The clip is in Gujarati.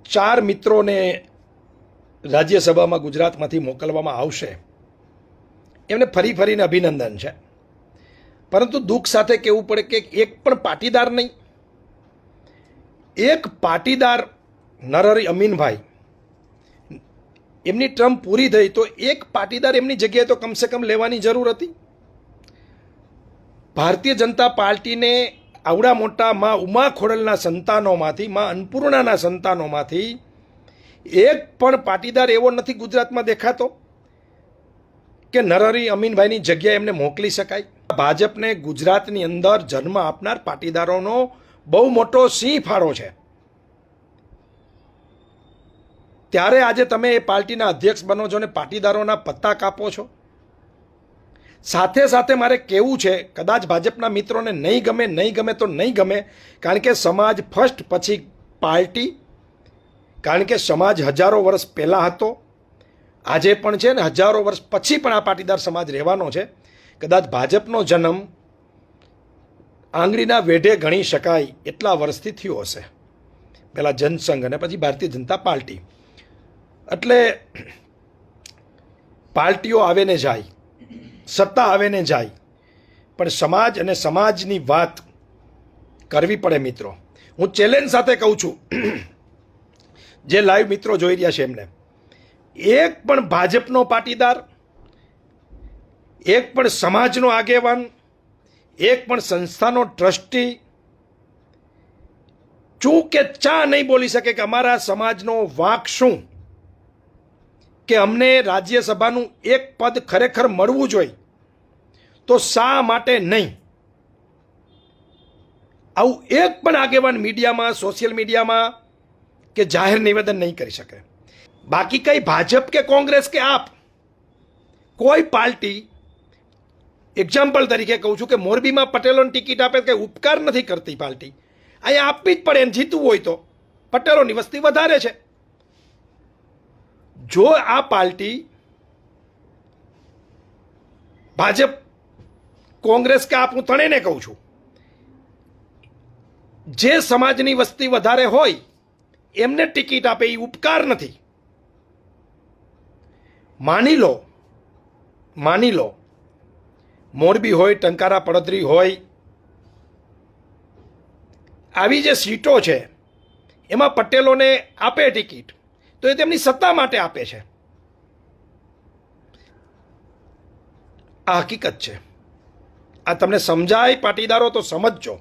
4 મિત્રોને રાજ્યસભામાં ગુજરાતમાંથી મોકલવામાં આવશે, એમને ફરી ફરીને અભિનંદન છે. પરંતુ દુઃખ સાથે કહેવું પડે કે એક પણ પાટીદાર નહીં, એક પાટીદાર નરહરી અમીનભાઈ, એમની ટર્મ પૂરી થઈ તો એક પાટીદાર એમની જગ્યાએ તો કમસે કમ લેવાની જરૂર હતી. ભારતીય જનતા પાર્ટીને આવડા મોટા માં ઉમા ખોડલના સંતાનોમાંથી, માં અન્નપૂર્ણાના સંતાનોમાંથી એક પણ પાટીદાર એવો નથી ગુજરાતમાં દેખાતો કે નરહરી અમીનભાઈની જગ્યાએ એમને મોકલી શકાય. ભાજપને ગુજરાતની અંદર જન્મ આપનાર પાટીદારોનો બહુ મોટો સિંહ ફાળો છે. ત્યારે આજે તમે એ પાર્ટીના અધ્યક્ષ બનો છો અને પાટીદારોના પત્તા કાપો છો. સાથે સાથે મારે કહેવું છે, કદાચ ભાજપના મિત્રોને નહીં ગમે તો નહીં ગમે, કારણ કે સમાજ ફર્સ્ટ, પછી પાર્ટી. કારણ કે સમાજ હજારો વર્ષ પહેલાં હતો, આજે પણ છે ને હજારો વર્ષ પછી પણ આ પાટીદાર સમાજ રહેવાનો છે. કદાચ ભાજપનો જન્મ આંગળીના વેઢે ગણી શકાય એટલા વર્ષથી થયો હશે. પહેલાં જનસંઘ અને પછી ભારતીય જનતા પાર્ટી. એટલે પાર્ટીઓ આવે ને જાય, સત્તા આવે ને જાય, પણ સમાજ અને સમાજની વાત કરવી પડે મિત્રો. હું ચેલેન્જ સાથે કહું છું, જે લાઈવ મિત્રો જોઈ રહ્યા છે એમને, એક પણ ભાજપનો પાટીદાર, એક પણ સમાજનો આગેવાન, એક પણ સંસ્થાનો ટ્રસ્ટી ચૂ કે ચા નહીં બોલી શકે કે અમારા સમાજનો વાંક શું, કે અમને રાજ્યસભાનું એક પદ ખરેખર મળવું જોઈએ તો શા માટે નહીં. આવું એક પણ આગેવાન મીડિયામાં, સોશિયલ મીડિયામાં કે જાહેર નિવેદન નહીં કરી શકે. બાકી કઈ ભાજપ કે કોંગ્રેસ કે આપ, કોઈ પાર્ટી, એક્ઝામ્પલ તરીકે કહું છું કે મોરબીમાં પટેલોને ટિકિટ આપે કે ઉપકાર નથી કરતી પાર્ટી. અહીંયા આપવી જ પડે, એને જીતવું હોય તો. પટેલોની વસ્તી વધારે છે. જો આ પાર્ટી ભાજપ, કોંગ્રેસ કે આપ, હું ત્રણેયને કહું છું, જે સમાજની વસ્તી વધારે હોય એમને ટિકિટ આપે, એ ઉપકાર નથી. માની લો મોરબી હોય, ટંકારા પડદરી હોય, આવી જે સીટો છે એમાં પટેલોને આપે ટિકિટ તો એ તેમની સત્તા માટે આપે છે. આ હકીકત છે. આ તમને સમજાય પાટીદારો તો સમજજો.